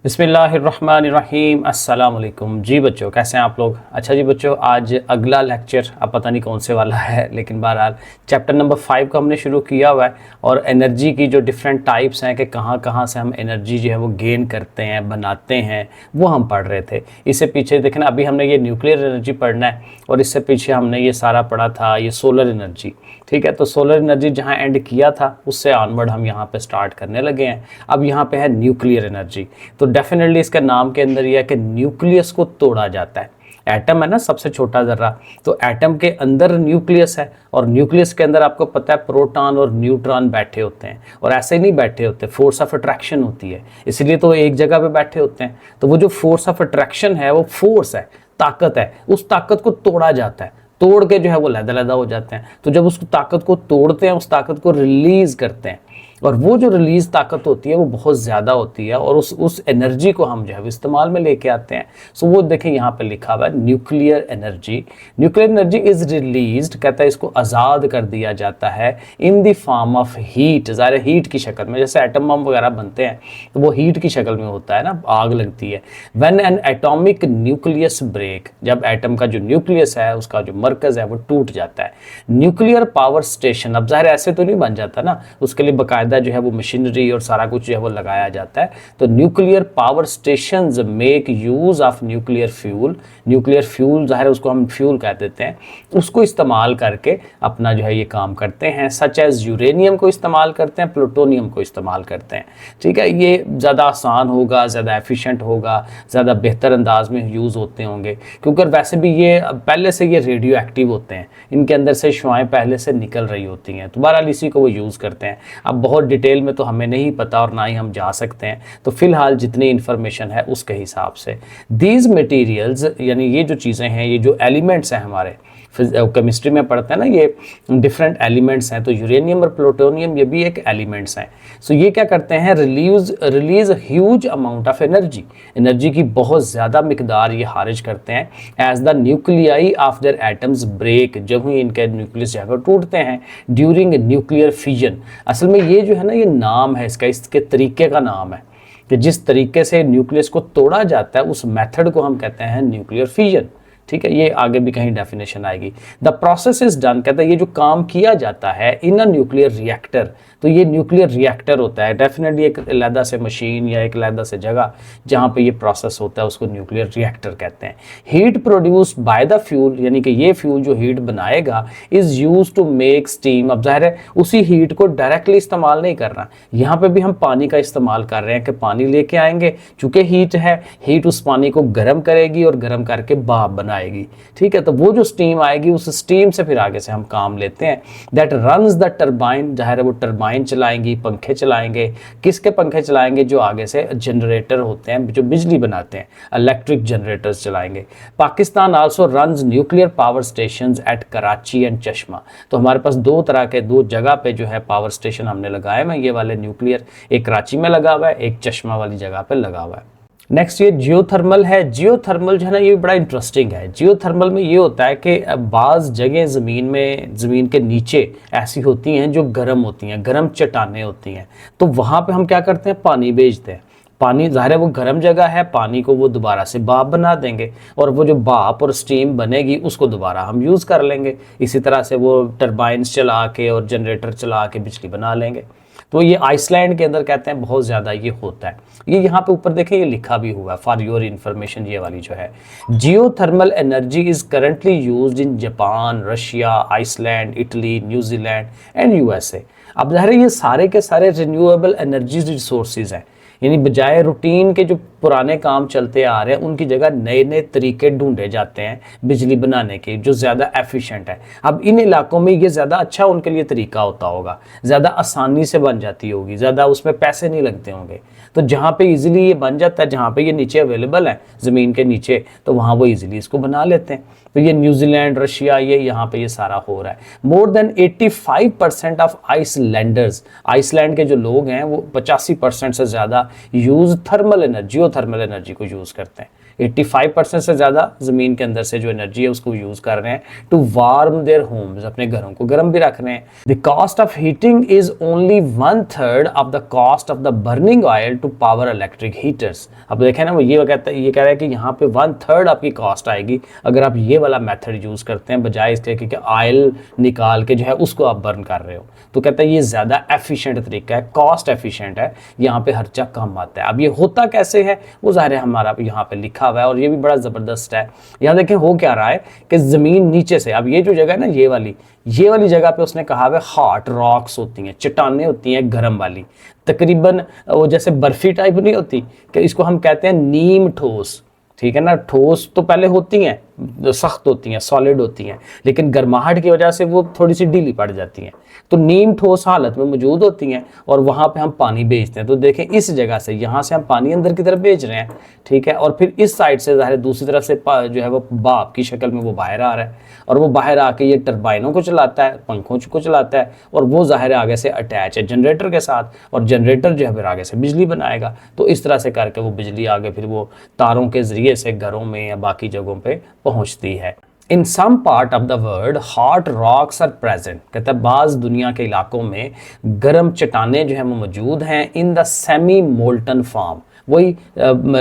बिस्मिल्लाहिर्रहमानिर्रहीम अस्सलाम वालेकुम। जी बच्चों, कैसे हैं आप लोग? अच्छा जी बच्चों, आज अगला लेक्चर अब पता नहीं कौन से वाला है, लेकिन बहरहाल चैप्टर नंबर 5 का हमने शुरू किया हुआ है और एनर्जी की जो डिफरेंट टाइप्स हैं कि कहाँ कहाँ से हम एनर्जी जो है वो गेन करते हैं, बनाते हैं, वो हम पढ़ रहे थे। इससे पीछे देखना, अभी हमने ये न्यूक्लियर एनर्जी पढ़ना है और इससे पीछे हमने ये सारा पढ़ा था ये सोलर एनर्जी। ठीक है, तो सोलर एनर्जी जहाँ एंड किया था उससे ऑनवर्ड हम यहाँ पे स्टार्ट करने लगे हैं। अब यहाँ पे है न्यूक्लियर एनर्जी। तो डेफिनेटली इसके नाम के अंदर यह है कि न्यूक्लियस को तोड़ा जाता है। एटम है ना सबसे छोटा ज़र्रा, तो एटम के अंदर न्यूक्लियस है और न्यूक्लियस के अंदर आपको पता है प्रोटॉन और न्यूट्रॉन बैठे होते हैं। और ऐसे ही नहीं बैठे होते, फोर्स ऑफ अट्रैक्शन होती है, इसलिए तो एक जगह पे बैठे होते हैं। तो वो जो फोर्स ऑफ अट्रैक्शन है वो फोर्स है, ताकत है, उस ताकत को तोड़ा जाता है। तोड़ के जो है वो लहदा हो जाते हैं। तो जब उस ताकत को तोड़ते हैं, उस ताकत को रिलीज करते हैं, और वो जो रिलीज ताकत होती है वो बहुत ज़्यादा होती है और उस एनर्जी को हम जो है इस्तेमाल में लेके आते हैं। सो वो देखें यहाँ पे लिखा हुआ है nuclear energy. Nuclear energy is released, कहता है इसको आज़ाद कर दिया जाता है in the form of heat. ज़ाहिर हीट की शक्ल में, जैसे एटम बम वगैरह बनते हैं तो वो हीट की शक्ल में होता है ना, आग लगती है। When an atomic nucleus break, जब एटम का जो न्यूक्लियस है उसका जो मरकज़ है वो टूट जाता है। न्यूक्लियर पावर स्टेशन, अब ज़ाहिर ऐसे तो नहीं बन जाता ना, उसके लिए बाकायदा जो है वो मशीनरी और सारा कुछ जो है वो लगाया जाता है। तो nuclear power stations make use of nuclear fuel. Nuclear fuel ज़ाहिर उसको हम फ्यूल कह देते हैं, उसको इस्तेमाल करके अपना जो है ये काम करते हैं। सच एज यूरेनियम को इस्तेमाल करते हैं, प्लूटोनियम को इस्तेमाल करते हैं। ठीक है, ये ज़्यादा आसान होगा, ज़्यादा एफिशिएंट होगा, ज़्यादा बेहतर अंदाज में यूज़ होते होंगे, क्योंकि वैसे भी ये पहले से ये रेडियो एक्टिव होते हैं, इनके अंदर से शुआएं पहले से निकल रही होती हैं। तो बहरहाल इसी को वो यूज़ करते हैं। अब बहुत डिटेल में तो हमें नहीं पता और ना ही हम जा सकते हैं, तो फिलहाल जितनी इंफॉर्मेशन है उसके हिसाब से दीज मटेरियल्स, यानी ये जो चीज़ें हैं, ये जो एलिमेंट्स हैं हमारे केमिस्ट्री में पढ़ते हैं ना, ये डिफरेंट एलिमेंट्स हैं। तो यूरेनियम और प्लूटोनियम ये भी एक एलिमेंट्स हैं। सो ये क्या करते हैं, release huge amount of energy. Energy की बहुत ज़्यादा मिकदार ये खारिज करते हैं as the nuclei of their atoms break, जब ही इनके न्यूक्लियस जो है टूटते हैं ड्यूरिंग न्यूक्लियर फिजन। असल में ये जो है ना, ये नाम है इसका, इसके तरीके का नाम है कि जिस तरीके से न्यूक्लियस को तोड़ा जाता है उस मेथड को हम कहते हैं न्यूक्लियर फिजन। ठीक है, ये आगे भी कहीं डेफिनेशन आएगी। द प्रोसेस इज डन, कहता है ये जो काम किया जाता है इन अ न्यूक्लियर रिएक्टर। तो ये न्यूक्लियर रिएक्टर होता है, डेफिनेटली एक अलहदा से मशीन या एक अलहदा से जगह जहाँ पे ये प्रोसेस होता है उसको न्यूक्लियर रिएक्टर कहते हैं। Heat produced by the fuel, यानी कि ये फ्यूल जो हीट बनाएगा is use to make steam. अब जाहिर है उसी हीट को डायरेक्टली इस्तेमाल नहीं कर रहा, यहाँ पे भी हम पानी का इस्तेमाल कर रहे हैं कि पानी लेके आएंगे, चूंकि हीट है, हीट उस पानी को गर्म करेगी और गर्म करके भाप बनाएगी। ठीक है, तो वो जो स्टीम आएगी उस स्टीम से फिर आगे से हम काम लेते हैं। दैट रन्स द टरबाइन, जाहिर है वो टरबाइन चलाएंगी, पंखे चलाएंगे। किसके पंखे चलाएंगे? जो आगे से जनरेटर होते हैं जो बिजली बनाते हैं, इलेक्ट्रिक जनरेटर्स चलाएंगे। Pakistan also runs nuclear power stations at Karachi and Chashma. तो हमारे पास दो तरह के, दो जगह पे जो है पावर स्टेशन हमने लगाए हैं ये वाले न्यूक्लियर, एक कराची में लगा हुआ है, एक चश्मा वाली जगह पे लगा हुआ है। नेक्स्ट ये जियोथर्मल है। जियोथर्मल जो है ना, ये बड़ा इंटरेस्टिंग है। जियोथर्मल में ये होता है कि बाज़ जगह ज़मीन के नीचे ऐसी होती हैं जो गर्म होती हैं, गर्म चट्टानें होती हैं। तो वहाँ पे हम क्या करते हैं, पानी भेजते हैं। पानी, ज़ाहिर है वो गर्म जगह है, पानी को वो दोबारा से भाप बना देंगे और वो जो भाप और स्टीम बनेगी उसको दोबारा हम यूज़ कर लेंगे। इसी तरह से वो टरबाइंस चला के और जनरेटर चला के बिजली बना लेंगे। तो ये आइसलैंड के अंदर कहते हैं बहुत ज़्यादा ये होता है। ये यहाँ पे ऊपर देखें, ये लिखा भी हुआ है फॉर योर इन्फॉर्मेशन, ये वाली जो है geothermal energy is currently used in Japan, Russia, Iceland, Italy, New Zealand and USA. अब ज़ाहिर है ये सारे के सारे रिन्यूएबल एनर्जी रिसोर्सेज हैं, यानी बजाय रूटीन के जो पुराने काम चलते आ रहे हैं उनकी जगह नए नए तरीके ढूंढे जाते हैं बिजली बनाने के जो ज़्यादा एफिशिएंट है। अब इन इलाकों में ये ज़्यादा अच्छा उनके लिए तरीका होता होगा, ज़्यादा आसानी से बन जाती होगी, ज़्यादा उसमें पैसे नहीं लगते होंगे। तो जहाँ पे इजीली ये बन जाता है, जहाँ पे ये नीचे अवेलेबल है ज़मीन के नीचे, तो वहाँ वो इजीली इसको बना लेते हैं। तो ये न्यूजीलैंड, रशिया, ये यहाँ पे ये सारा हो रहा है। More than 85% of Icelanders, Iceland के जो लोग हैं वो 85% से ज़्यादा ज़्यादा use thermal energy, geothermal energy को यूज़ करते हैं। 85% से ज़्यादा ज़मीन के अंदर से जो एनर्जी है उसको यूज़ कर रहे हैं टू वार्म देयर होम्स, अपने घरों को गर्म भी रख रहे हैं। The cost of heating is only 1/3 of the cost of the burning oil to power electric heaters. अब देखें ना, वो ये कहता है, ये कह रहा है कि यहाँ पे 1/3 आपकी कॉस्ट आएगी अगर आप ये वाला मेथड यूज़ करते हैं, बजाय इसके कि ऑयल निकाल के जो है उसको आप बर्न कर रहे हो। तो कहता है ये ज़्यादा एफिशिएंट तरीका है, कॉस्ट एफिशिएंट है, यहाँ पे खर्चा कम आता है। अब ये होता कैसे है वो ज़ाहिर है हमारा यहाँ पे लिखा हुआ है और ये भी बड़ा ज़बरदस्त है। यहाँ देखें हो क्या रहा है कि ज़मीन नीचे से, अब ये जो जगह है ना, ये वाली जगह पे उसने कहा है हॉट रॉक्स होती हैं, चट्टानें होती हैं गर्म वाली, तकरीबन वो जैसे बर्फी टाइप नहीं होती, कि इसको हम कहते हैं नीम ठोस, ठीक है ना। ठोस तो पहले होती हैं, सख्त होती हैं, सॉलिड होती हैं, लेकिन गर्माहट की वजह से वो थोड़ी सी ढीली पड़ जाती हैं, तो नीम ठोस हालत में मौजूद होती हैं और वहाँ पे हम पानी भेजते हैं। तो देखें इस जगह से, यहाँ से हम पानी अंदर की तरफ भेज रहे हैं, ठीक है, और फिर इस साइड से ज़ाहिर दूसरी तरफ से जो है वो भाप की शक्ल में वो बाहर आ रहा है, और वो बाहर आके ये टरबाइनों को चलाता है, पंखों को चलाता है, और वो ज़ाहिर आगे से अटैच है जनरेटर के साथ, और जनरेटर जो है फिर आगे से बिजली बनाएगा। तो इस तरह से करके वो बिजली आगे फिर वो तारों के ज़रिए से घरों में या बाकी जगहों पर पहुँचती है। In some part of the world hot rocks are present, कहता है बाज़ दुनिया के इलाकों में गर्म चट्टानें जो हैं वो मौजूद हैं in the semi molten form, वही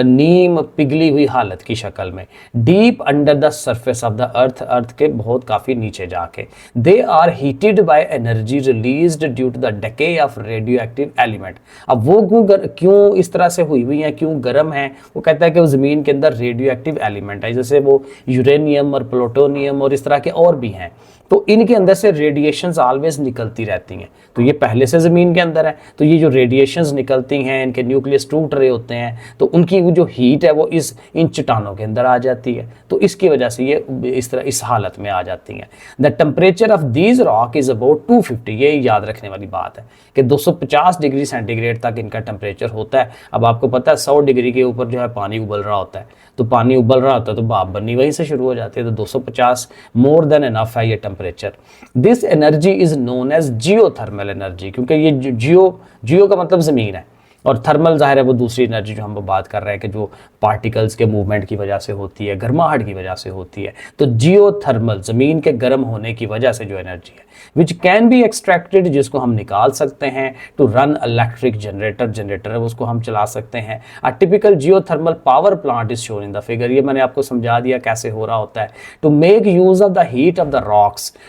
नीम पिघली हुई हालत की शक्ल में, deep under the surface of the earth, earth के बहुत काफ़ी नीचे जाके। They are heated by energy released due to the decay of radio active element. अब वो क्यों इस तरह से हुई हैं, क्यों गर्म हैं? वो कहता है कि वो ज़मीन के अंदर रेडियो एक्टिव एलिमेंट है, जैसे वो यूरेनियम और प्लूटोनियम और इस तरह के और भी हैं, तो इनके अंदर से रेडिएशंस ऑलवेज निकलती रहती हैं। तो ये पहले से ज़मीन के अंदर है, तो ये जो रेडिएशंस निकलती हैं, इनके न्यूक्लियस टूट रहे होते हैं, तो उनकी वो जो हीट है वो इन चट्टानों के अंदर आ जाती है, तो इसकी वजह से ये इस तरह इस हालत में आ जाती हैं। The temperature of these rock is about 250, ये याद रखने वाली बात है कि 250 डिग्री सेंटीग्रेड तक इनका टेम्परेचर होता है। अब आपको पता है 100 डिग्री के ऊपर जो है पानी उबल रहा होता है, तो पानी उबल रहा होता है तो भाप बननी वहीं से शुरू हो जाती है, तो 250 मोर देन इनफ है ये temperature. This energy is known as geothermal energy, क्योंकि ये जियो का मतलब ज़मीन है, और थर्मल ज़ाहिर है वो दूसरी एनर्जी जो हम बात कर रहे हैं कि जो पार्टिकल्स के मूवमेंट की वजह से होती है, गर्माहट की वजह से होती है। तो जियोथर्मल ज़मीन के गर्म होने की वजह से जो एनर्जी है विच कैन बी एक्सट्रैक्टेड, जिसको हम निकाल सकते हैं टू रन इलेक्ट्रिक जनरेटर है उसको हम चला सकते हैं। A typical geothermal power plant is shown in the figure, ये मैंने आपको समझा दिया कैसे हो रहा होता है। To make use of the heat of the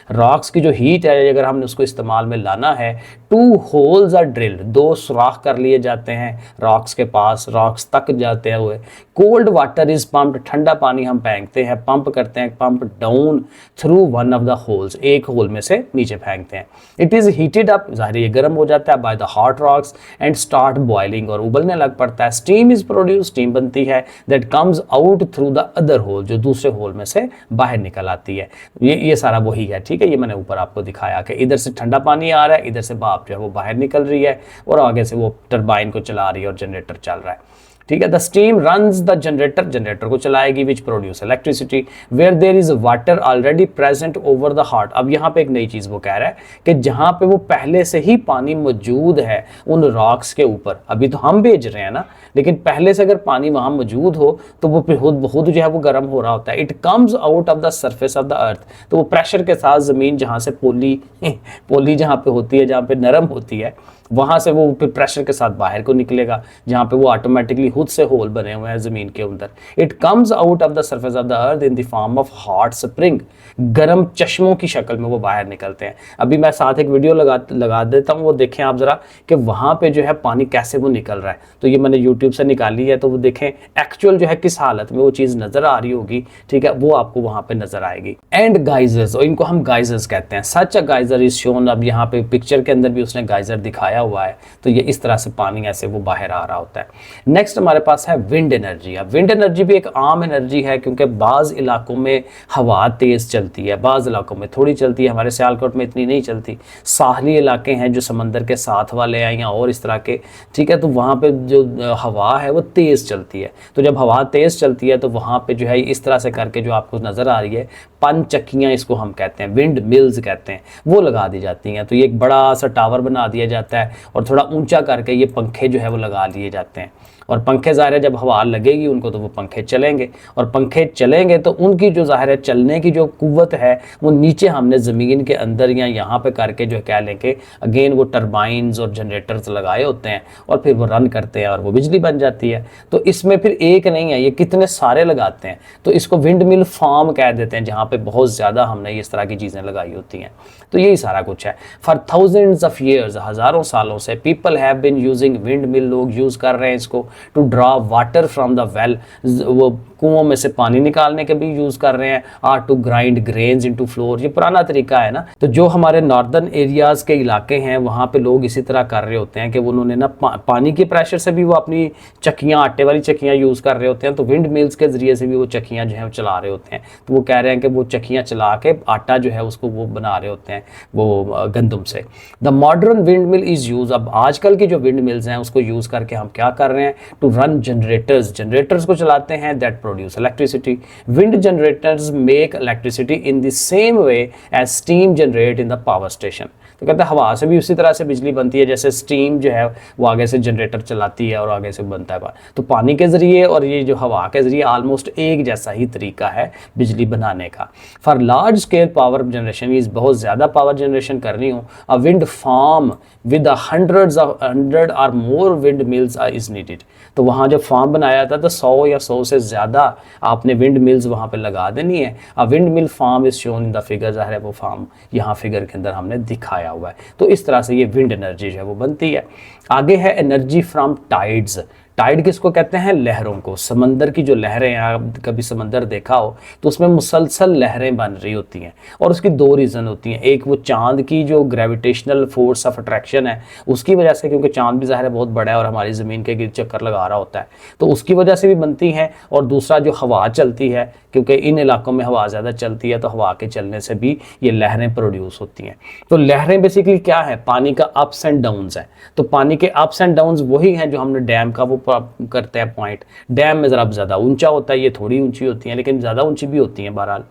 rocks की जो हीट है अगर हमने उसको इस्तेमाल में लाना है, 2 होल्स आर ड्रिल्ड, 2 सुराख कर लिए जाते हैं रॉक्स के पास, रॉक्स तक जाते हुए। कोल्ड वाटर इज पम्प्ड, ठंडा पानी हम फेंकते हैं, पंप करते हैं, pump down through one of the holes, एक होल में से नीचे फेंकते हैं। इट इज हीटेड अप, ज़ाहिर ये गर्म हो जाता है by the hot rocks and start boiling, और उबलने लग पड़ता है। स्टीम इज प्रोड्यूस, स्टीम बनती है, that comes out through the other hole, जो दूसरे होल में से बाहर निकल आती है। ये सारा वही है, ठीक है। ये मैंने ऊपर आपको दिखाया कि इधर से ठंडा पानी आ रहा है, इधर से भाप जो है वो बाहर निकल रही है, और आगे से वो टरबाइन को चला रही है और जनरेटर चल रहा है, ठीक है। The steam runs the generator को चलाएगी, which produce electricity where there is water already present over the heart. अब यहाँ पे एक नई चीज़ वो कह रहा है कि जहाँ पे वो पहले से ही पानी मौजूद है उन रॉक्स के ऊपर, अभी तो हम भेज रहे हैं ना, लेकिन पहले से अगर पानी वहाँ मौजूद हो तो वो खुद जो है वो गर्म हो रहा होता है। It comes out of the surface of the अर्थ, तो वो प्रेशर के साथ ज़मीन जहाँ से पोली जहाँ पे होती है, जहाँ पे नरम होती है, वहाँ से वो फिर प्रेशर के साथ बाहर को निकलेगा, जहाँ पे वो ऑटोमेटिकली खुद से होल बने हुए हैं ज़मीन के अंदर। It comes out of the surface of the earth in the form of hot spring, गर्म चश्मों की शक्ल में वो बाहर निकलते हैं। अभी मैं साथ एक वीडियो लगा देता हूँ, वो देखें आप ज़रा कि वहाँ पे जो है पानी कैसे वो निकल रहा है। तो ये मैंने यूट्यूब से निकाली है, तो वो देखें एक्चुअल जो है किस हालत में वो चीज़ नज़र आ रही होगी, ठीक है, वो आपको वहाँ पे नज़र आएगी। एंड गाइजर्स, और इनको हम गाइजर्स कहते हैं। सच अ गाइजर इज शोन, अब यहाँ पे पिक्चर के अंदर भी उसने गाइजर दिखाया हुआ है, तो ये इस तरह से पानी ऐसे वो बाहर आ रहा होता है। नेक्स्ट हमारे पास है विंड एनर्जी। अब विंड एनर्जी भी एक आम एनर्जी है, क्योंकि बाज़ इलाकों में हवा तेज़ चलती है, बाज़ इलाकों में थोड़ी चलती है। हमारे सियालकोट में इतनी नहीं चलती। साहली इलाके हैं जो समंदर के साथ वाले हैं या और इस तरह के, ठीक है, तो वहाँ पे जो हवा है वो तेज़ चलती है। तो जब हवा तेज़ चलती है तो वहाँ पे जो है इस तरह से करके जो आपको नज़र आ रही है पनचक्कियाँ, इसको हम कहते हैं, विंड मिल्स कहते हैं, वो लगा दी जाती हैं। तो ये एक बड़ा सा टावर बना दिया जाता है और थोड़ा ऊंचा करके ये पंखे जो है वो लगा लिए जाते हैं। और पंखे ज़ाहिर है जब हवा लगेगी उनको तो वो पंखे चलेंगे, और पंखे चलेंगे तो उनकी जो ज़ाहिर है चलने की जो कुव्वत है वो नीचे हमने ज़मीन के अंदर या यहाँ पे करके जो कह लें कि अगेन वो टरबाइन्स और जनरेटर्स लगाए होते हैं और फिर वो रन करते हैं और वो बिजली बन जाती है। तो इसमें फिर एक नहीं है, ये कितने सारे लगाते हैं। तो इसको विंड मिल फार्म कह देते हैं, जहाँ पे बहुत ज़्यादा हमने इस तरह की चीज़ें लगाई होती हैं। तो यही सारा कुछ है। फॉर थाउजेंड्स ऑफ ईयर्स, हज़ारों सालों से people have been using wind mill, लोग यूज़ कर रहे हैं इसको to draw water from the well, वो कुओं में से पानी निकालने के भी यूज़ कर रहे हैं, or to grind grains into flour, ये पुराना तरीका है ना। तो जो हमारे नॉर्दर्न एरियाज़ के इलाके हैं वहाँ पे लोग इसी तरह कर रहे होते हैं कि उन्होंने ना पानी के प्रेशर से भी वो अपनी चक्कियाँ, आटे वाली चक्कियाँ यूज़ कर रहे होते हैं। तो विंड मिल्स के ज़रिए से भी वो चक्कियाँ जो है वो चला रहे होते हैं। तो वो कह रहे हैं कि वो चक्कियाँ चला के आटा जो है उसको वो बना रहे होते हैं वो गंदम से। The modern wind mill is use, अब आजकल की जो विंड मिल्स हैं उसको यूज़ करके हम क्या कर रहे हैं, टू रन जनरेटर्स, जनरेटर्स को चलाते हैं that produce electricity. Wind generators make electricity in the same way as steam generate in the power station. तो कहते हैं हवा से भी उसी तरह से बिजली बनती है जैसे स्टीम जो है वो आगे से जनरेटर चलाती है और आगे से बनता है। तो पानी के ज़रिए और ये जो हवा के ज़रिए ऑलमोस्ट एक जैसा ही तरीका है बिजली बनाने का। For large scale power generation is, बहुत ज़्यादा पावर जनरेशन करनी हो, a wind farm with hundred or more wind mills is needed. तो वहाँ जब फार्म बनाया था तो 100 या 100 से ज़्यादा आपने विंड मिल्स वहाँ पे लगा देनी है। A wind mill farm is shown in the figure, ज़ाहिर है वो फार्म यहाँ फिगर के अंदर हमने दिखाया हुआ है। तो इस तरह से ये विंड एनर्जी जो है वो बनती है। आगे है एनर्जी फ्रॉम टाइड्स। टाइड किसको कहते हैं, लहरों को। समंदर की जो लहरें हैं, आप कभी समंदर देखा हो तो उसमें मुसलसल लहरें बन रही होती हैं और उसकी दो रीज़न होती हैं। एक वो चांद की जो ग्रेविटेशनल फोर्स ऑफ अट्रैक्शन है उसकी वजह से, क्योंकि चांद भी ज़ाहिर है बहुत बड़ा है और हमारी ज़मीन के गिर्द चक्कर लगा रहा होता है, तो उसकी वजह से भी बनती हैं। और दूसरा जो हवा चलती है, क्योंकि इन इलाकों में हवा ज़्यादा चलती है तो हवा के चलने से भी ये लहरें प्रोड्यूस होती हैं। तो लहरें बेसिकली क्या है, पानी का अप्स एंड डाउन्स है। तो पानी के अप्स एंड डाउन्स वही हैं जो हमने डैम का वो करते हैं पॉइंट। डैम में ज़रा ज़्यादा ऊंचा होता है, ये थोड़ी ऊंची होती हैं लेकिन ज़्यादा ऊंची भी होती हैं बहरहाल।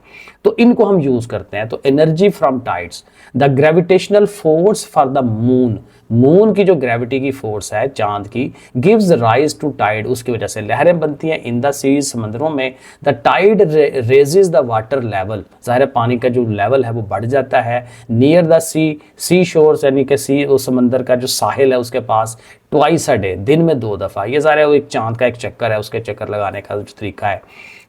तो इनको हम यूज़ करते हैं। तो energy from tides, the gravitational force for the moon, moon की जो ग्रेविटी की फोर्स है चांद की, गिव्स राइज टू टाइड, उसकी वजह से लहरें बनती हैं इन द सीज, समंदरों में। The tide raises the water level, ज़ाहिर है पानी का जो लेवल है वो बढ़ जाता है। नियर द सी शोर्स, यानी कि सी, उस समंदर का जो साहिल है उसके पास, ट्वाइस अ डे, दिन में 2 दफ़ा। ये ज़ाहिर है वो एक चांद का एक चक्कर है, उसके चक्कर लगाने का जो तरीका है।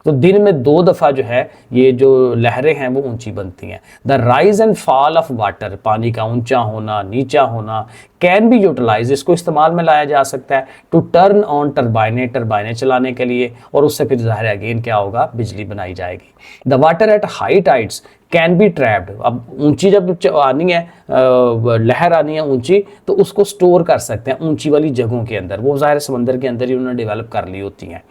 तो दिन में 2 दफ़ा जो है ये जो लहरें हैं वो ऊंची बनती हैं। The rise and fall of water, पानी का ऊंचा होना नीचा होना, कैन बी यूटिलाइज, इसको इस्तेमाल में लाया जा सकता है टू टर्न ऑन टरबाइनें, टरबाइनें चलाने के लिए, और उससे फिर ज़ाहिर अगेन क्या होगा, बिजली बनाई जाएगी। The water at high tides can be trapped, अब ऊंची जब आनी है, लहर आनी है ऊंची, तो उसको स्टोर कर सकते हैं ऊंची वाली जगहों के अंदर। वो ज़ाहिर समंदर के अंदर ही उन्होंने डेवलप कर ली होती हैं,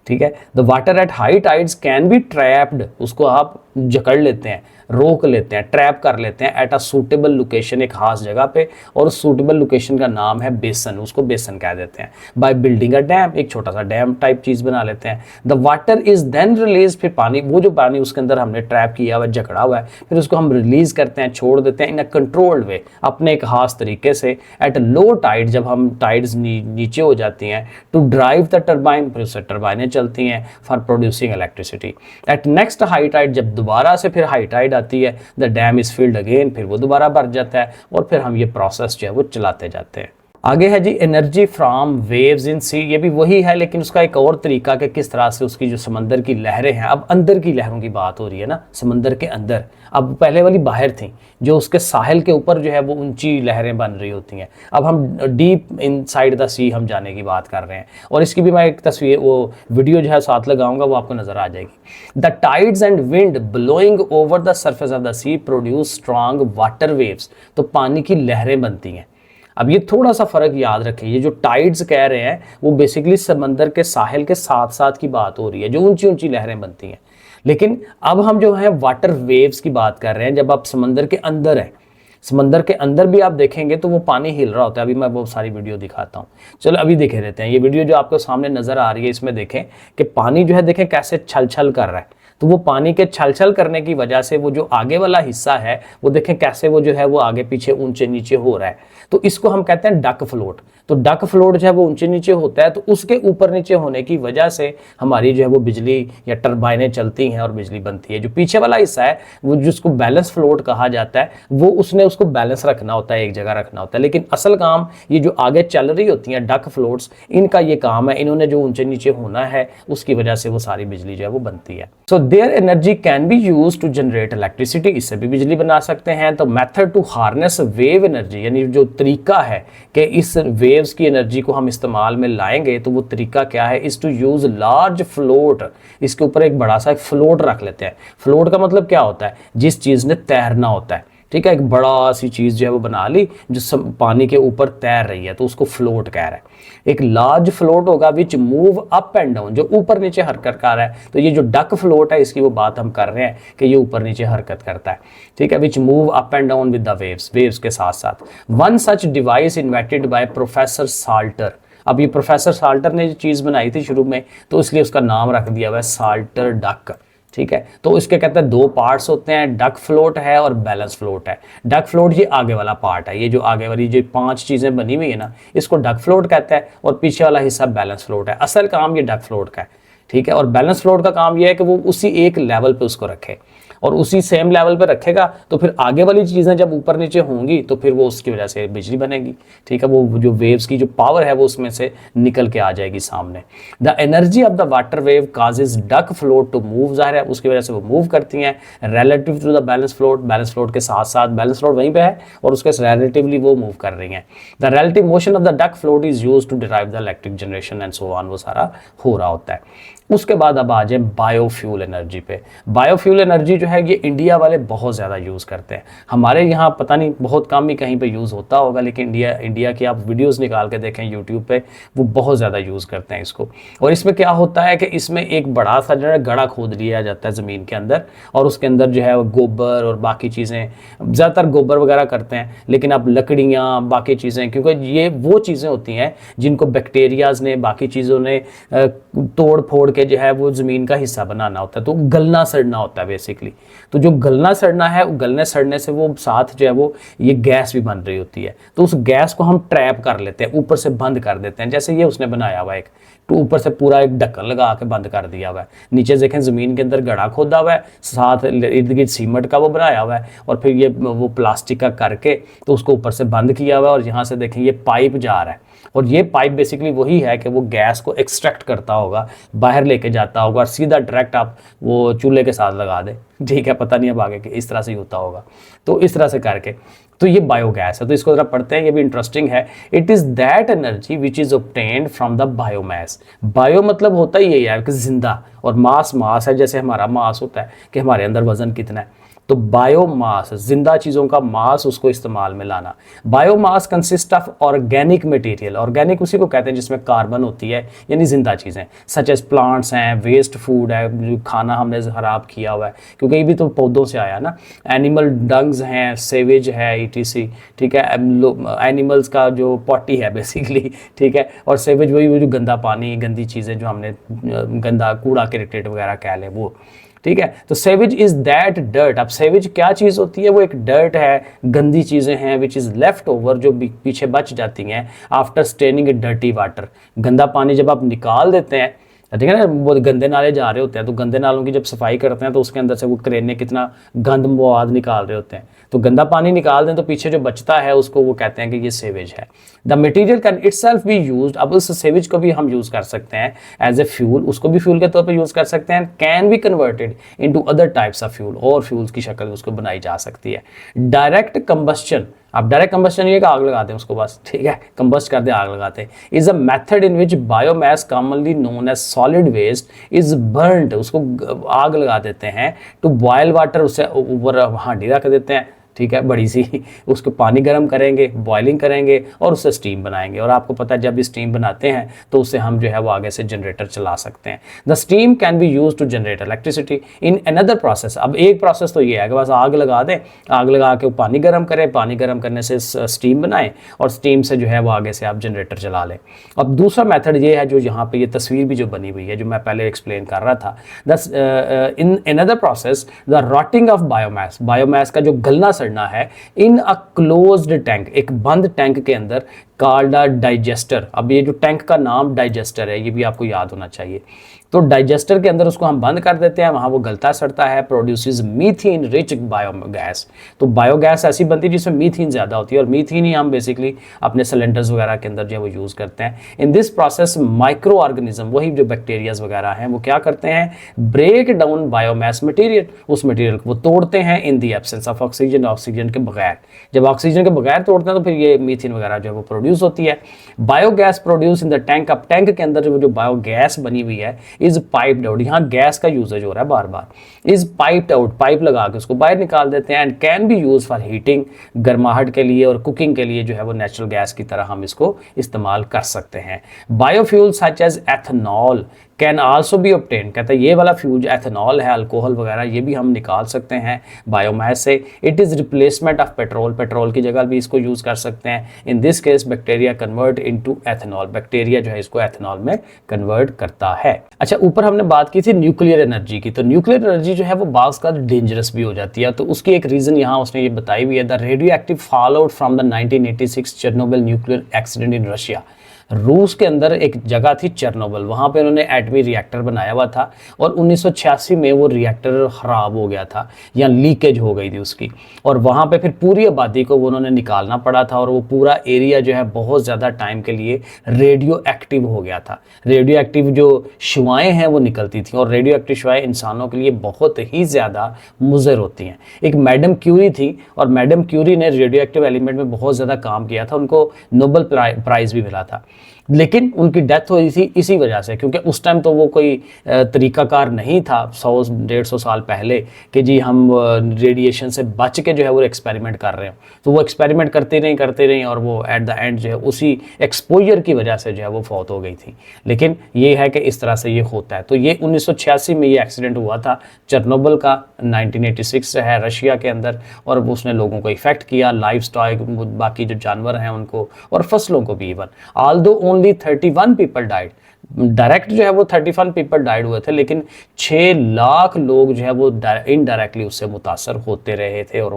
ठीक है। The water at high tides can be trapped, उसको आप जकड़ लेते हैं, रोक लेते हैं, ट्रैप कर लेते हैं एट अ सूटेबल लोकेशन, एक खास जगह पे, और उस सूटेबल लोकेशन का नाम है बेसन, उसको बेसन कह देते हैं। बाय बिल्डिंग अ डैम, एक छोटा सा डैम टाइप चीज़ बना लेते हैं। The water is then release, फिर पानी, वो जो पानी उसके अंदर हमने ट्रैप किया हुआ है, जकड़ा हुआ है, फिर उसको हम रिलीज करते हैं, छोड़ देते हैं इन अ कंट्रोल्ड वे, अपने एक खास तरीके से। एट लो टाइड, जब हम टाइड्स नीचे हो जाती हैं, टू ड्राइव द टरबाइन, फिर उससे टरबाइनें चलती हैं for producing electricity. At next high tide, जब दोबारा से फिर हाई टाइड आती है, the dam is filled again, फिर वो दोबारा भर जाता है और फिर हम ये प्रोसेस जो है वो चलाते जाते हैं। आगे है जी एनर्जी फ्रॉम वेव्स इन सी, ये भी वही है लेकिन उसका एक और तरीका कि किस तरह से उसकी जो समंदर की लहरें हैं, अब अंदर की लहरों की बात हो रही है ना, समंदर के अंदर, अब पहले वाली बाहर थी, जो उसके साहिल के ऊपर जो है वो ऊंची लहरें बन रही होती हैं। अब हम डीप इनसाइड द सी हम जाने की बात कर रहे हैं, और इसकी भी मैं एक तस्वीर, वो वीडियो जो है साथ लगाऊंगा, वो आपको नजर आ जाएगी। The tides and wind blowing over the surface of the sea produce strong water waves, तो पानी की लहरें बनती हैं। अब ये थोड़ा सा फर्क याद रखें, ये जो टाइड्स कह रहे हैं वो बेसिकली समंदर के साहिल के साथ साथ की बात हो रही है, जो ऊंची ऊंची लहरें बनती हैं। लेकिन अब हम जो है वाटर वेव्स की बात कर रहे हैं, जब आप समंदर के अंदर है, समंदर के अंदर भी आप देखेंगे तो वो पानी हिल रहा होता है। अभी मैं वो सारी वीडियो दिखाता हूँ, चलो अभी देखे रहते हैं। ये वीडियो जो आपको सामने नजर आ रही है, इसमें देखें कि पानी जो है देखें कैसे छल छल कर रहा है। तो वो पानी के छल छल करने की वजह से वो जो आगे वाला हिस्सा है वो देखें कैसे वो जो है वो आगे पीछे ऊंचे नीचे हो रहा है। तो इसको हम कहते हैं डक फ्लोट। तो डक फ्लोट जो है वो ऊंचे नीचे होता है, तो उसके ऊपर नीचे होने की वजह से हमारी जो है वो बिजली या टरबाइनें चलती हैं और बिजली बनती है। जो पीछे वाला हिस्सा है वो जिसको बैलेंस फ्लोट कहा जाता है, वो उसने उसको बैलेंस रखना होता है, एक जगह रखना होता है। लेकिन असल काम ये जो आगे चल रही होती हैं डक फ्लोट्स, इनका ये काम है, इन्होंने जो ऊंचे नीचे होना है उसकी वजह से वो सारी बिजली जो है वो बनती है। So their energy can be use to generate electricity, इससे भी बिजली बना सकते हैं। तो method to harness wave energy, यानी जो तरीका है कि इस वेव्स की एनर्जी को हम इस्तेमाल में लाएंगे, तो वो तरीका क्या है, is to use large float. इसके ऊपर एक बड़ा सा फ्लोट रख लेते हैं। फ्लोट का मतलब क्या होता है, जिस चीज ने तैरना होता है, ठीक है, एक बड़ा सी चीज जो है वो बना ली जो पानी के ऊपर तैर रही है, तो उसको फ्लोट कह रहा है। एक लार्ज फ्लोट होगा विच मूव अप एंड डाउन, जो ऊपर नीचे हरकत कर रहा है। तो ये जो डक फ्लोट है इसकी वो बात हम कर रहे हैं कि ये ऊपर नीचे हरकत करता है, ठीक है, which move up and down with the waves, waves के साथ साथ। One such device invented by professor Salter. अब ये प्रोफेसर साल्टर ने जो चीज़ बनाई थी शुरू में, तो इसलिए उसका नाम रख दिया हुआ है साल्टर डक, ठीक है। तो इसके कहते हैं दो पार्ट्स होते हैं, डक फ्लोट है और बैलेंस फ्लोट है। डक फ्लोट ये आगे वाला पार्ट है, ये जो आगे वाली जो 5 चीज़ें बनी हुई है ना, इसको डक फ्लोट कहता है, और पीछे वाला हिस्सा बैलेंस फ्लोट है। असल काम ये डक फ्लोट का है, ठीक है। और बैलेंस फ्लोट का काम ये है कि वो उसी एक लेवल पे उसको रखे, और उसी सेम लेवल पे रखेगा, तो फिर आगे वाली चीज़ें जब ऊपर नीचे होंगी तो फिर वो उसकी वजह से बिजली बनेगी, ठीक है। वो जो वेव्स की जो पावर है वो उसमें से निकल के आ जाएगी सामने। The energy of the water wave causes duck float to move, ज़ाहिर है उसकी वजह से वो मूव करती हैं relative to the balance float. Balance float के साथ साथ बैलेंस फ्लोट वहीं पे है और उसके रिलेटिवली वो मूव कर रही हैं। The relative motion of the duck float is use to derive the electric generation and so on, वो सारा हो रहा होता है। उसके बाद अब आ जाए बायोफ्यूल एनर्जी पे। बायोफ्यूल एनर्जी जो है ये इंडिया वाले बहुत ज़्यादा यूज़ करते हैं। हमारे यहाँ पता नहीं, बहुत कम ही कहीं पे यूज़ होता होगा, लेकिन इंडिया की आप वीडियोस निकाल के देखें यूट्यूब पे, वो बहुत ज़्यादा यूज़ करते हैं इसको। और इसमें क्या होता है कि इसमें एक बड़ा सा जो है गड्ढा खोद लिया जाता है ज़मीन के अंदर, और उसके अंदर जो है गोबर और बाकी चीज़ें, ज़्यादातर गोबर वगैरह करते हैं, लेकिन अब लकड़ियाँ बाकी चीज़ें, क्योंकि ये वो चीज़ें होती हैं जिनको बैक्टीरियाज़ ने बाकी चीज़ों ने तोड़ फोड़ के जो है वो ज़मीन का हिस्सा बनाना होता है, तो गलना सड़ना होता है बेसिकली। तो जो गलना सड़ना है, गलने सड़ने से वो साथ जो है वो ये गैस भी बन रही होती है, तो उस गैस को हम ट्रैप कर लेते हैं, ऊपर से बंद कर देते हैं। जैसे ये उसने बनाया हुआ एक, तो ऊपर से पूरा एक ढक्कन लगा के बंद कर दिया हुआ है। नीचे देखें ज़मीन के अंदर गड्ढा खोदा हुआ है, साथ इर्द गिर्द सीमेंट का वो बनाया हुआ है, और फिर ये वो प्लास्टिक का करके तो उसको ऊपर से बंद किया हुआ है। और यहाँ से देखें ये पाइप जा रहा है, और ये पाइप बेसिकली वही है कि वो गैस को एक्सट्रैक्ट करता होगा, बाहर लेके जाता होगा, और सीधा डायरेक्ट आप वो चूल्हे के साथ लगा दे, ठीक है। पता नहीं अब आगे कि इस तरह से ही होता होगा, तो इस तरह से करके, तो ये बायोगैस है। तो इसको जरा पढ़ते हैं, ये भी इंटरेस्टिंग है। It is that energy which is obtained from the biomass. Bio मतलब होता ही है कि जिंदा, और मास मास है, जैसे हमारा मास होता है कि हमारे अंदर वजन कितना है, तो बायोमास जिंदा चीज़ों का मास, उसको इस्तेमाल में लाना। Biomass consist of organic material, organic उसी को कहते हैं जिसमें कार्बन होती है, यानी जिंदा चीज़ें, सच एज प्लांट्स हैं, वेस्ट फूड है, जो खाना हमने खराब किया हुआ है, क्योंकि ये भी तो पौधों से आया ना, एनिमल डंग्स हैं, सेवेज है, ETC, ठीक है, एनिमल्स का जो पॉटी है बेसिकली, ठीक है, और सेवेज वही वो जो गंदा पानी, गंदी चीज़ें जो हमने गंदा कूड़ा क्रिकेट वगैरह कह लें वो, ठीक है। तो सेवेज इज दैट डर्ट। अब सेवेज क्या चीज़ होती है, वो एक डर्ट है, गंदी चीज़ें हैं, विच इज़ लेफ्ट ओवर, जो पीछे बच जाती हैं आफ्टर स्टेनिंग इन डर्टी वाटर। गंदा पानी जब आप निकाल देते हैं, ठीक है ना, वो गंदे नाले जा रहे होते हैं, तो गंदे नालों की जब सफाई करते हैं तो उसके अंदर से वो क्रेन कितना गंद मवाद निकाल रहे होते हैं, तो गंदा पानी निकाल दें तो पीछे जो बचता है उसको वो कहते हैं कि ये सेवेज है। The material can itself be used. अब उस सेवेज को भी हम यूज़ कर सकते हैं एज ए फ्यूल, उसको भी फ्यूल के तौर पर यूज़ कर सकते हैं। Can be converted into other types of fuel, और फ्यूल्स की शक्ल उसको बनाई जा सकती है। डायरेक्ट कंबस्शन, अब डायरेक्ट कंबस्शन ये कि आग लगाते हैं उसको बस, ठीक है, कंबस्ट करते आग लगाते हैं, is a method in which biomass commonly known as solid waste is burned, उसको आग लगा देते हैं, टू बॉयल वाटर, उससे ऊपर हांडी रख देते हैं, ठीक है, बड़ी सी उसको पानी गर्म करेंगे, बॉइलिंग करेंगे और उससे स्टीम बनाएंगे। और आपको पता है जब भी स्टीम बनाते हैं तो उससे हम जो है वो आगे से जनरेटर चला सकते हैं। The steam can be use to generate electricity in another process. अब एक प्रोसेस तो ये है कि बस आग लगा दें, आग लगा के वो पानी गर्म करें, पानी गर्म करने से स्टीम बनाएं और स्टीम से जो है वो आगे से आप जनरेटर चला लें। अब दूसरा मेथड ये है जो यहाँ पे ये तस्वीर भी जो बनी हुई है, जो मैं पहले एक्सप्लेन कर रहा था, इन another process the rotting of biomass, biomass का जो गलना सड़ना है इन अ क्लोज्ड टैंक, एक बंद टैंक के अंदर, कॉल्ड अ डाइजेस्टर। अब ये जो टैंक का नाम डाइजेस्टर है ये भी आपको याद होना चाहिए। तो डाइजेस्टर के अंदर उसको हम बंद कर देते हैं, वहाँ वो गलता सड़ता है, प्रोड्यूसेस मीथेन रिच बायोगैस। तो बायोगैस ऐसी बनती है जिसमें मीथेन ज़्यादा होती है और मीथेन ही हम बेसिकली अपने सिलेंडर्स वगैरह के अंदर जो है वो यूज़ करते हैं। In this process micro organism, वही जो बैक्टीरियाज वगैरह हैं, वो क्या करते हैं, ब्रेक डाउन बायोमास मटीरियल, उस मटीरियल को वो तोड़ते हैं in the absence of oxygen, oxygen के बगैर। जब ऑक्सीजन के बगैर तोड़ते हैं तो फिर ये मीथेन वगैरह जो है वो प्रोड्यूस होती है। Biogas produce in the tank, अब टैंक के अंदर जो बायोगैस बनी हुई है इज पाइप्ड आउट, यहाँ गैस का यूजेज हो रहा है बार बार, इज पाइप्ड आउट, पाइप लगा के उसको बाहर निकाल देते हैं। And can be use for heating, गर्माहट के लिए और कुकिंग के लिए जो है वो नेचुरल गैस की तरह हम इसको इस्तेमाल कर सकते हैं। Biofuel such as ethanol can also be obtain, कहता है ये वाला फ्यूल एथेनॉल है, अल्कोहल वगैरह, ये भी हम निकाल सकते हैं बायोमास से। It is replacement of petrol, petrol की जगह भी इसको यूज़ कर सकते हैं। In this case bacteria convert into ethanol, bacteria जो है इसको एथेनॉल में कन्वर्ट करता है। अच्छा, ऊपर हमने बात की थी न्यूक्लियर एनर्जी की, तो न्यूक्लियर एनर्जी जो है वो बाज़ का डेंजरस भी हो जाती है। तो उसकी एक रीज़न यहाँ उसने ये बताई हुई है, the radio active fall out from the 1986 Chernobyl nuclear accident in Russia. रूस के अंदर एक जगह थी चेरनोबिल, वहाँ पे उन्होंने एटमी रिएक्टर बनाया हुआ था और 1986 में वो रिएक्टर ख़राब हो गया था या लीकेज हो गई थी उसकी, और वहाँ पे फिर पूरी आबादी को वो उन्होंने निकालना पड़ा था और वो पूरा एरिया जो है बहुत ज़्यादा टाइम के लिए रेडियो एक्टिव हो गया था। रेडियो एक्टिव जो शुआएँ हैं वो निकलती थी और रेडियो एक्टिव शुआएँ इंसानों के लिए बहुत ही ज़्यादा मुज़र होती हैं। एक मैडम क्यूरी थी और मैडम क्यूरी ने रेडियो एक्टिव एलिमेंट में बहुत ज़्यादा काम किया था, उनको नोबेल प्राइज़ भी मिला था, लेकिन उनकी डेथ हुई थी इसी वजह से, क्योंकि उस टाइम तो वो कोई तरीकाकार नहीं था 100-150 साल पहले कि जी हम रेडिएशन से बच के जो है वो एक्सपेरिमेंट कर रहे हो। तो वो एक्सपेरिमेंट करते रहीं और वो एट द एंड जो है उसी एक्सपोजर की वजह से जो है वो फौत हो गई थी। लेकिन ये है कि इस तरह से ये होता है। तो ये 1986 में ये एक्सीडेंट हुआ था चेरनोबिल का, 1986 से है रशिया के अंदर, और उसने लोगों को इफेक्ट किया, लाइफ स्टॉक, बाकी जो जानवर हैं उनको और फसलों को भी even. Although only 31 people died, direct जो है वो 31 पीपल डाइड हुए थे, लेकिन 6 लाख लोग जो है वो इनडायरेक्टली उससे मुतासर होते रहे थे और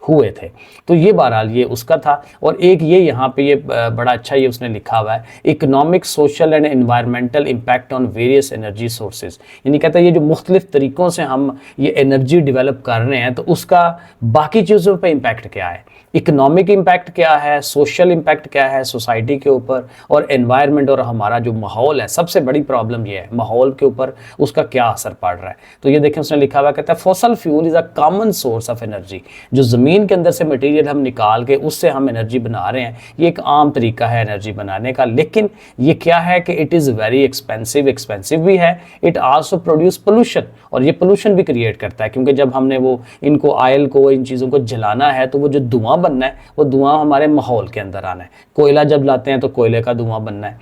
हुए थे। तो ये बहरहाल ये उसका था। और एक ये यहाँ पे ये बड़ा अच्छा ये उसने लिखा हुआ है, economic, social and environmental impact on various energy sources. यानी कहता है ये जो मुख्तलिफ तरीक़ों से हम ये एनर्जी डेवलप कर रहे हैं तो उसका बाकी चीज़ों पर इम्पैक्ट क्या है, इकोनॉमिक इम्पैक्ट क्या है, सोशल इम्पैक्ट क्या है सोसाइटी के ऊपर, और एनवायरनमेंट और हमारा जो माहौल है, सबसे बड़ी प्रॉब्लम ये है माहौल के ऊपर उसका क्या असर पड़ रहा है। तो ये देखें उसने लिखा हुआ, कहता है fossil fuel is a common source of energy. जो ज़मीन के अंदर से मटेरियल हम निकाल के उससे हम एनर्जी बना रहे हैं, ये एक आम तरीका है एनर्जी बनाने का, लेकिन ये क्या है कि इट इज़ वेरी एक्सपेंसिव भी है। इट आल्सो प्रोड्यूस पोल्यूशन, और ये पोल्यूशन भी क्रिएट करता है, क्योंकि जब हमने वो इनको ऑयल को, इन चीज़ों को जलाना है तो वो जो धुआं बनना है वो धुआं हमारे माहौल के अंदर आना है। कोयला जब लाते हैं तो कोयले का धुआं बनना है,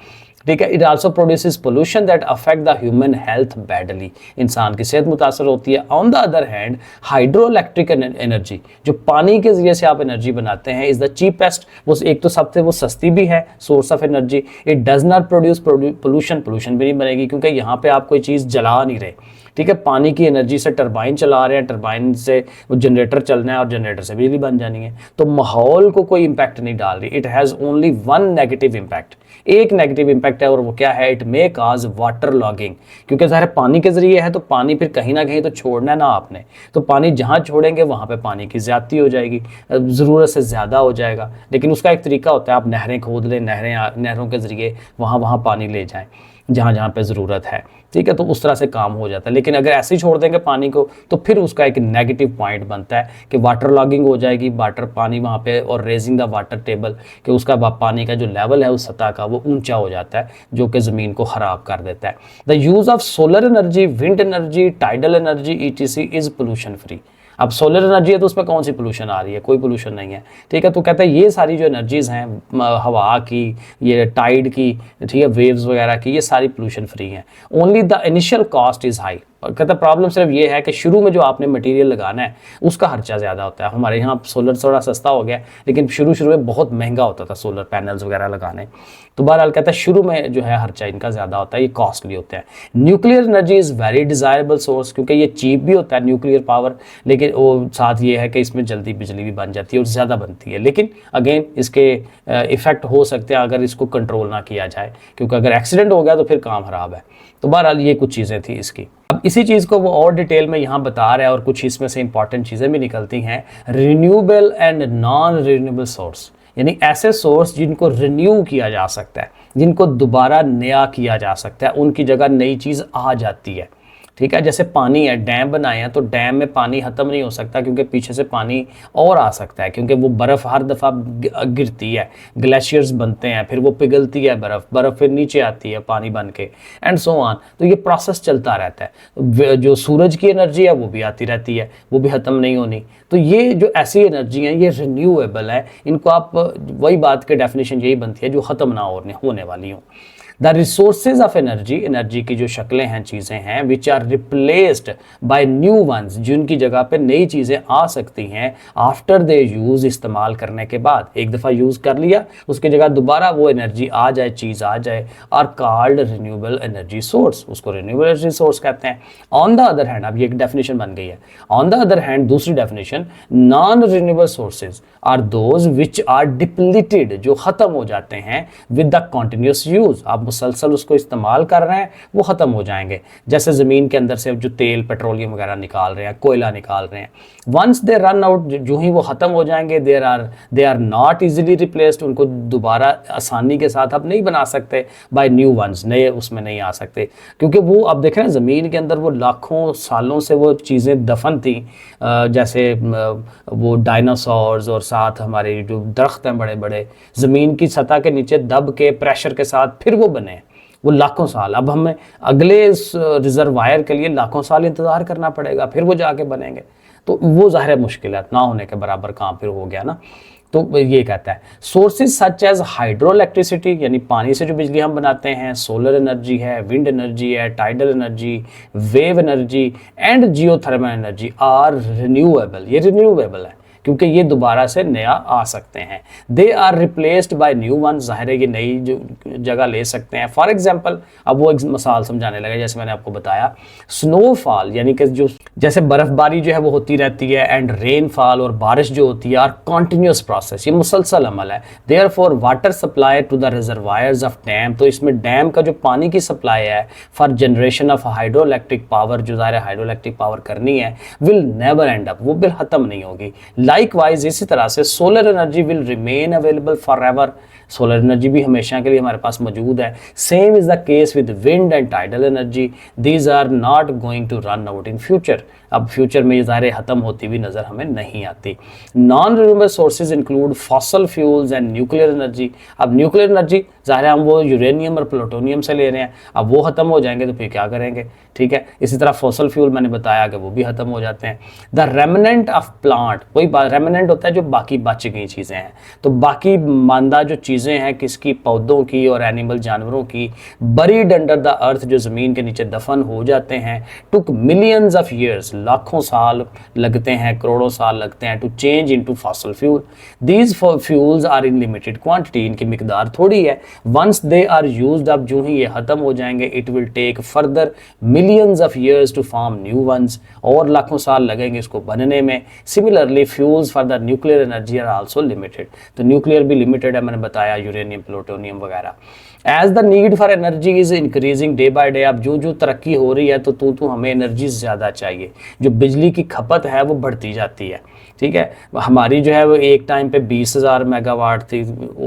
ठीक है। It also produces pollution that affect the human health badly, इंसान की सेहत मुतासर होती है। On the other hand hydro electric energy, जो पानी के जरिए से आप एनर्जी बनाते हैं, इज़ द चीपेस्ट, वो एक तो सबसे वो सस्ती भी है source of energy. It does not produce pollution भी नहीं बनेगी, क्योंकि यहाँ पे आप कोई चीज़ जला नहीं रहे, ठीक है। पानी की एनर्जी से टरबाइन चला रहे हैं, टरबाइन से वो जनरेटर चलना है और जनरेटर से बिजली बन जानी है, तो माहौल को कोई इम्पैक्ट नहीं डाल रही। It has only one negative impact, एक नेगेटिव इम्पैक्ट है, और वो क्या है, it may cause water logging, क्योंकि ज़ाहिर पानी के जरिए है तो पानी फिर कहीं ना कहीं तो छोड़ना है ना आपने, तो पानी जहाँ छोड़ेंगे वहाँ पे पानी की ज़्यादती हो जाएगी, ज़रूरत से ज़्यादा हो जाएगा। लेकिन उसका एक तरीका होता है, आप नहरें खोद लें, नहरों के ज़रिए वहाँ पानी ले जाएँ जहाँ पे ज़रूरत है, ठीक है, तो उस तरह से काम हो जाता है। लेकिन अगर ऐसे ही छोड़ देंगे पानी को तो फिर उसका एक नेगेटिव पॉइंट बनता है कि वाटर लॉगिंग हो जाएगी, पानी वहाँ पे, और रेजिंग द वाटर टेबल, कि उसका पानी का जो लेवल है उस सतह का वो ऊंचा हो जाता है, जो कि ज़मीन को ख़राब कर देता है। The use of solar energy, wind energy, tidal energy, ETC is pollution free. अब सोलर एनर्जी है तो उसमें कौन सी पोल्यूशन आ रही है, कोई पोल्यूशन नहीं है, ठीक है। तो कहता है ये सारी जो एनर्जीज हैं हवा की, ये टाइड की, ठीक है, वेव्स वगैरह की, ये सारी पोल्यूशन फ्री हैं। Only the initial cost is high. और कहता प्रॉब्लम सिर्फ ये है कि शुरू में जो आपने मटेरियल लगाना है उसका खर्चा ज़्यादा होता है। हमारे यहाँ सोलर थोड़ा सस्ता हो गया, लेकिन शुरू में बहुत महंगा होता था सोलर पैनल्स वगैरह लगाने। तो बहरहाल कहता है शुरू में जो है खर्चा इनका ज़्यादा होता है, ये कॉस्टली होते हैं। Nuclear energy is very desirable source, क्योंकि ये चीप भी होता है न्यूक्लियर पावर, लेकिन वो साथ ये है कि इसमें जल्दी बिजली भी बन जाती है और ज़्यादा बनती है। लेकिन अगेन इसके इफ़ेक्ट हो सकते हैं अगर इसको कंट्रोल ना किया जाए, क्योंकि अगर एक्सीडेंट हो गया तो फिर काम ख़राब है। तो बहरहाल ये कुछ चीज़ें थी इसकी। अब इसी चीज़ को वो और डिटेल में यहाँ बता रहा है और कुछ इसमें से इंपॉर्टेंट चीज़ें भी निकलती हैं। Renewable and non renewable source, यानी ऐसे सोर्स जिनको रिन्यू किया जा सकता है, जिनको दोबारा नया किया जा सकता है, उनकी जगह नई चीज़ आ जाती है, ठीक है। जैसे पानी है, डैम बनाए हैं तो डैम में पानी ख़त्म नहीं हो सकता, क्योंकि पीछे से पानी और आ सकता है, क्योंकि वो बर्फ़ हर दफ़ा गिरती है, ग्लेशियर्स बनते हैं, फिर वो पिघलती है बर्फ़ फिर नीचे आती है पानी बन के, एंड सो ऑन। तो ये प्रोसेस चलता रहता है। जो सूरज की एनर्जी है वो भी आती रहती है, वो भी ख़त्म नहीं होनी। तो ये जो ऐसी एनर्जी हैं ये रिन्यूएबल है। इनको आप, वही बात की डेफिनेशन यही बनती है जो ख़त्म ना होने वाली हों। The resources of energy, energy की जो शक्लें हैं, चीज़ें हैं, which are replaced by new ones, जिनकी जगह पे नई चीज़ें आ सकती हैं आफ्टर दे यूज़, इस्तेमाल करने के बाद। एक दफ़ा यूज़ कर लिया, उसकी जगह दोबारा वो एनर्जी आ जाए, चीज़ आ जाए, और कॉल्ड रिन्यूएबल एनर्जी सोर्स, उसको रिन्यूएबल एनर्जी सोर्स कहते हैं। ऑन द अदर हैंड, अब ये एक डेफिनेशन बन गई है। ऑन द अदर हैंड, दूसरी definition, non renewable sources are those which are depleted, जो ख़त्म हो जाते हैं विद द कॉन्टिन्यूस यूज़। आप मुसलसल उसको इस्तेमाल कर रहे हैं, वो ख़त्म हो जाएंगे। जैसे ज़मीन के अंदर से जो तेल, पेट्रोलियम वगैरह निकाल रहे हैं, कोयला निकाल रहे हैं, वंस दे रन आउट, जो ही वो ख़त्म हो जाएंगे, they are not easily replaced, उनको दोबारा आसानी के साथ आप नहीं बना सकते बाय न्यू वंस, नए उसमें नहीं आ सकते, क्योंकि वो अब देख रहे हैं ज़मीन के अंदर वो लाखों सालों से वो चीज़ें दफन थी, जैसे वो डायनासोर्स, और साथ हमारे जो दरख्त हैं बड़े बड़े, ज़मीन की सतह के नीचे दब के प्रेशर के साथ फिर वो बने, वो लाखों साल। अब हमें अगले रिजर्वायर के लिए लाखों साल इंतज़ार करना पड़ेगा, फिर वो जाके बनेंगे। तो वो ज़ाहिर है मुश्किल है, ना होने के बराबर काम फिर हो गया ना। तो ये कहता है sources such as hydro electricity, यानी पानी से जो बिजली हम बनाते हैं, सोलर एनर्जी है, विंड एनर्जी है, tidal energy, wave energy and geothermal energy are renewable. ये रिन्यूएबल है क्योंकि ये दोबारा से नया आ सकते हैं। They are replaced by new one, ज़ाहिर है ये नई जो जगह ले सकते हैं। फॉर एग्जांपल, अब वो एक मिसाल समझाने लगा, जैसे मैंने आपको बताया, स्नोफॉल, यानी कि जो जैसे बर्फबारी जो है वो होती रहती है, एंड रेनफॉल और बारिश जो होती है आर कॉन्टिन्यूस प्रोसेस, ये मुसलसल अमल है। Therefore water supply to the reservoirs of dam, तो इसमें डैम का जो पानी की सप्लाई है for generation of hydro electric power, जो ज़ाहिर हाइड्रो इलेक्ट्रिक पावर करनी है, विल नेवर एंड अप, वो बिल ख़त्म नहीं होगी। लाइकवाइज, इसी तरह से solar energy will remain available for ever, solar energy भी हमेशा के लिए हमारे पास मौजूद है। Same is the case with wind and tidal energy, these are not going to run out in future. अब फ्यूचर में ये ज़ाहिर ख़त्म होती हुई नज़र हमें नहीं आती। Non renewable sources include fossil fuels and nuclear energy. अब न्यूक्लियर एनर्जी ज़ाहिर हम वो यूरेनियम और प्लूटोनियम से ले रहे हैं, अब वो ख़त्म हो जाएंगे तो फिर क्या करेंगे, ठीक है। इसी तरह फॉसल फ्यूल मैंने बताया कि वो भी ख़त्म हो जाते हैं। द रेमिनेंट ऑफ प्लांट, वही रेमिनेंट होता है जो बाकी बच गई चीज़ें हैं, तो बाकी मांदा जो चीज़ें हैं किसकी, पौधों की और एनिमल जानवरों की, बरीड अंडर द अर्थ, जो ज़मीन के नीचे दफन हो जाते हैं, टुक मिलियंस ऑफ ईयर्स, लाखों साल लगते हैं, करोड़ों साल लगते हैं, to change into fossil fuel. These fuels are in limited quantity, इनकी मिकदार थोड़ी है। वंस दे आर यूज्ड, अब जो ही ये ख़त्म हो जाएंगे, it will take further millions of years to form new ones, और लाखों साल लगेंगे इसको बनने में। Similarly fuels for the nuclear energy are also limited, तो न्यूक्लियर भी लिमिटेड है, मैंने बताया यूरेनियम, प्लूटोनियम वगैरह। As the need for energy is increasing day by day, अब जो जो तरक्की हो रही है तो हमें एनर्जी ज़्यादा चाहिए, जो बिजली की खपत है वो बढ़ती जाती है, ठीक है। हमारी जो है वो एक टाइम पे 20,000 मेगावाट थी,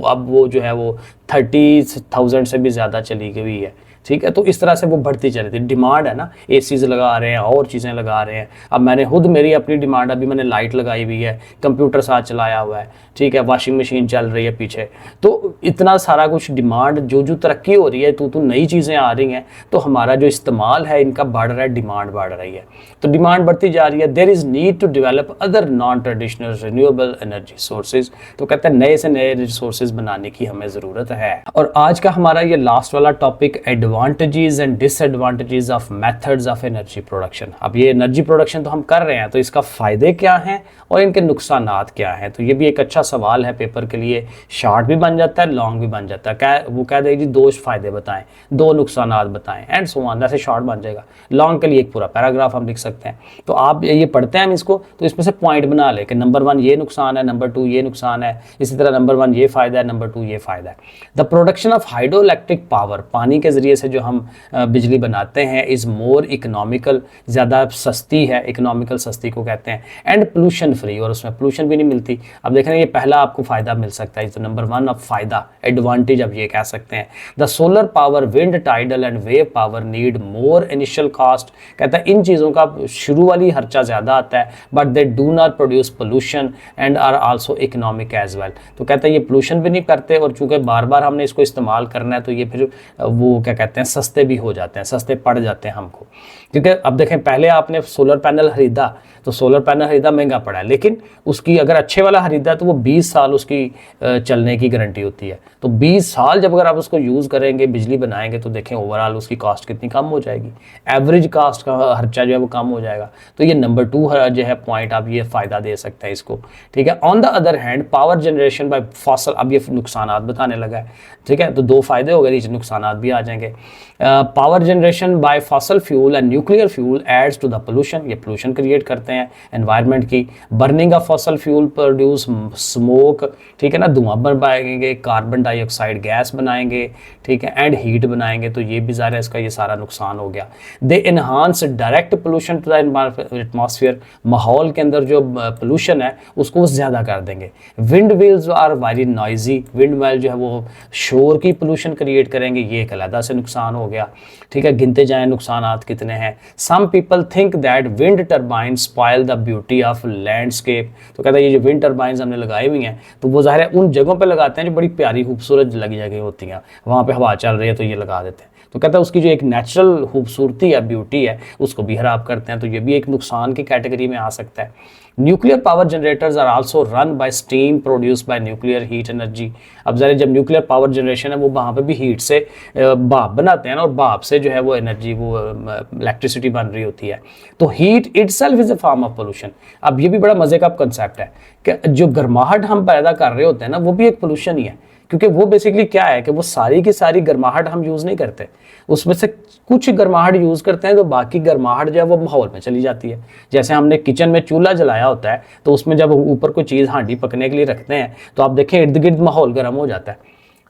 अब वो जो है वो 30,000 से भी ज़्यादा चली गई है, ठीक है। तो इस तरह से वो बढ़ती चली थी। डिमांड है ना, एसीज लगा रहे हैं और चीज़ें लगा रहे हैं। अब मैंने खुद मेरी अपनी डिमांड, अभी मैंने लाइट लगाई हुई है, कंप्यूटर साथ चलाया हुआ है, ठीक है, वॉशिंग मशीन चल रही है पीछे। तो इतना सारा कुछ डिमांड, जो जो तरक्की हो रही है, तो नई चीज़ें आ रही हैं, तो हमारा जो इस्तेमाल है इनका बढ़ रहा है, डिमांड बढ़ रही है, तो डिमांड बढ़ती जा रही है। There is need to develop other non traditional renewable energy sources. तो कहते हैं नए से नए रिसोर्सेज बनाने की हमें ज़रूरत है। और आज का हमारा ये लास्ट वाला topic, advantages and disadvantages of methods of energy production. अब ये एनर्जी प्रोडक्शन तो हम कर रहे हैं, तो इसका फ़ायदे क्या हैं और इनके नुकसानात क्या हैं। तो ये भी एक अच्छा सवाल है पेपर के लिए। शॉर्ट भी बन जाता है, लॉन्ग भी बन जाता है। क्या वो कह देगी 2 फ़ायदे बताएं, 2 नुकसानात बताएं, एंड सो ऑन। जैसे शॉर्ट बन जाएगा, लॉन्ग के लिए एक पूरा पैराग्राफ हम लिख सकते हैं। तो आप ये पढ़ते हैं हम इसको, तो इसमें से पॉइंट बना ले कि नंबर 1 ये नुकसान है, नंबर 2 ये नुकसान है, इसी तरह नंबर 1 ये फ़ायदा है, नंबर 2 ये फ़ायदा है। The production of hydro electric power, पानी के ज़रिए से जो हम बिजली बनाते हैं, इज़ मोर इकोनॉमिकल, ज़्यादा सस्ती है, इकोनॉमिकल सस्ती को कहते हैं, एंड पोल्यूशन फ्री, और उसमें पोल्यूशन भी नहीं मिलती। अब देख रहे हैं, ये पहला आपको फ़ायदा मिल सकता है, तो नंबर 1 अब फ़ायदा, एडवांटेज अब ये कह सकते हैं। The solar power, wind, tidal and wave power need more initial cost. कहता है इन चीज़ों का शुरू वाली खर्चा ज़्यादा आता है, but they do not produce pollution and are also economic as well. तो कहता है ये पोल्यूशन भी नहीं करते, और चूँकि बार बार हमने इसको इस्तेमाल करना है, तो ये फिर वो क्या कहते हैं, सस्ते भी हो जाते हैं, सस्ते पड़ जाते हैं हमको। क्योंकि अब देखें, पहले आपने सोलर पैनल खरीदा, तो सोलर पैनल खरीदा महंगा पड़ा है, लेकिन उसकी अगर अच्छे वाला खरीदा तो वो 20 साल उसकी चलने की गारंटी होती है। तो 20 साल जब अगर आप उसको यूज़ करेंगे, बिजली बनाएंगे, तो देखें ओवरऑल उसकी कॉस्ट कितनी कम हो जाएगी, एवरेज कास्ट का खर्चा जो है वो कम हो जाएगा। तो ये नंबर 2 जो है पॉइंट, आप ये फ़ायदा दे सकते हैं इसको, ठीक है। On the other hand, power generation by fossil, अब ये नुकसानात बताने लगा है, ठीक है। तो 2 फ़ायदे हो गए, नीचे नुकसानात भी आ जाएंगे। Power generation by fossil fuel and nuclear fuel adds to the pollution, ये पोल्यूशन क्रिएट करते हैं एनवायरनमेंट की। Burning of fossil fuel produce smoke, ठीक है ना, धुआं बनाएंगे, कार्बन डाइऑक्साइड गैस बनाएंगे, ठीक है, एंड हीट बनाएंगे। तो ये भी ज़ाहिर है इसका ये सारा नुकसान हो गया। They enhance direct pollution to the atmosphere, माहौल के अंदर जो पोल्यूशन है उसको ज़्यादा कर देंगे। Wind wheels are very noisy, wind wheel जो है वो शोर की पोल्यूशन क्रिएट करेंगे, ये एक अलग से नुकसान हो गया, ठीक है। गिनते जाएं नुकसानात कितने हैं। Some people think that wind turbine spoil the beauty of landscape. तो कहता है ये जो विंड टर्बाइंस हमने लगाई हुई हैं, तो वो ज़ाहिर है उन जगहों पे लगाते हैं जो बड़ी प्यारी खूबसूरत लगी जगह होती हैं, वहाँ पे हवा चल रही है तो ये लगा देते हैं। तो कहता है उसकी जो एक नेचुरल खूबसूरती है, ब्यूटी है, उसको भी खराब करते हैं। तो ये भी एक नुकसान की कैटेगरी में आ सकता है। Nuclear power generators are also run by steam produce by nuclear heat energy. अब ज़रा जब न्यूक्लियर पावर जनरेशन है वो वहाँ पे भी हीट से भाप बनाते हैं ना, और भाप से जो है वो एनर्जी, वो इलेक्ट्रिसिटी बन रही होती है। तो heat itself is a form of pollution. अब ये भी बड़ा मज़े का कंसेप्ट है कि जो गर्माहट हम पैदा कर रहे होते हैं ना, वो भी एक पोल्यूशन ही है। क्योंकि वो बेसिकली क्या है कि वो सारी की सारी गर्माहट हम यूज़ नहीं करते, उसमें से कुछ गर्माहट यूज़ करते हैं, तो बाकी गर्माहट जो है वो माहौल में चली जाती है। जैसे हमने किचन में चूल्हा जलाया होता है, तो उसमें जब ऊपर कोई चीज़ हांडी पकने के लिए रखते हैं, तो आप देखें इर्द गिर्द माहौल गर्म हो जाता है,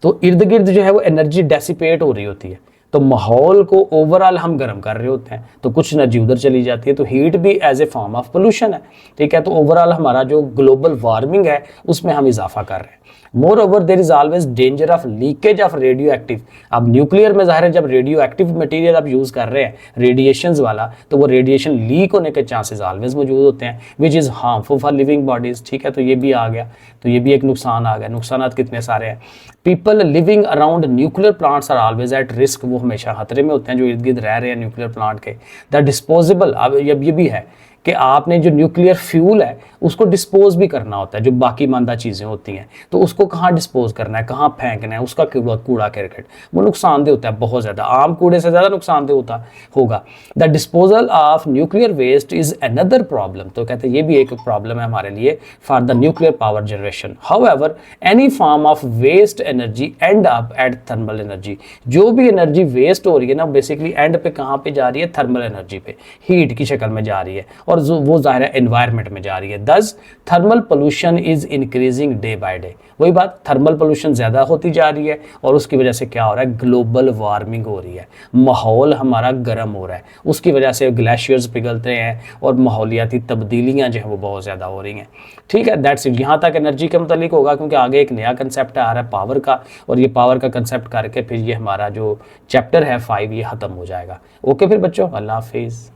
तो इर्द गिर्द जो है वो एनर्जी डेसिपेट हो रही होती है, तो माहौल को ओवरऑल हम गर्म कर रहे होते हैं, तो कुछ एनर्जी उधर चली जाती है। तो हीट भी as a form of pollution है, ठीक है। तो ओवरऑल हमारा जो ग्लोबल वार्मिंग है उसमें हम इजाफा कर रहे हैं। More over there is always danger of leakage of radio active. अब न्यूक्लियर में ज़ाहिर है जब रेडियो एक्टिव मटीरियल आप यूज़ कर रहे हैं, रेडिएशंस वाला, तो वो रेडिएशन लीक होने के चांसेस ऑलवेज मौजूद होते हैं, which is harmful for living bodies, ठीक है। तो ये भी आ गया, तो ये भी एक नुकसान आ गया। नुकसान कितने सारे हैं। People living around nuclear plants are always at risk, वो हमेशा खतरे में होते हैं जो इर्द गिर्द रह रहे हैं न्यूक्लियर प्लांट के। द डिस्पोजेबल, अब ये भी है कि आपने जो न्यूक्लियर फ्यूल है उसको डिस्पोज भी करना होता है, जो बाकी मानदा चीज़ें होती हैं, तो उसको कहाँ डिस्पोज करना है, कहाँ फेंकना है, उसका कूड़ा करकट वो नुकसानदेह होता है बहुत ज़्यादा, आम कूड़े से ज़्यादा नुकसानदेह होता होगा। The disposal of nuclear waste is another problem, तो कहते हैं ये भी एक प्रॉब्लम है हमारे लिए for the nuclear power generation. However any form of waste energy end up at thermal energy, जो भी एनर्जी वेस्ट हो रही है ना, बेसिकली एंड पे कहाँ पे जा रही है, थर्मल एनर्जी पे, हीट की शक्ल में जा रही है। और वो ज़ाहिर है एनवायरनमेंट में जा रही है। दस thermal pollution is increasing day by day. वही बात, थर्मल पोल्यूशन ज़्यादा होती जा रही है और उसकी वजह से क्या हो रहा है, ग्लोबल वार्मिंग हो रही है, माहौल हमारा गर्म हो रहा है, उसकी वजह से ग्लेशियर्स पिघलते हैं और माहौलियाती तब्दीलियाँ जो हैं वो बहुत ज़्यादा हो रही हैं। ठीक है, दैट्स इट। यहाँ तक एनर्जी के मतलब होगा, क्योंकि आगे एक नया कंसेप्ट आ रहा है पावर का, और ये पावर का कंसेप्ट करके फिर ये हमारा जो चैप्टर है 5 ये ख़त्म हो जाएगा। ओके फिर बच्चों, अल्लाह हाफिज़।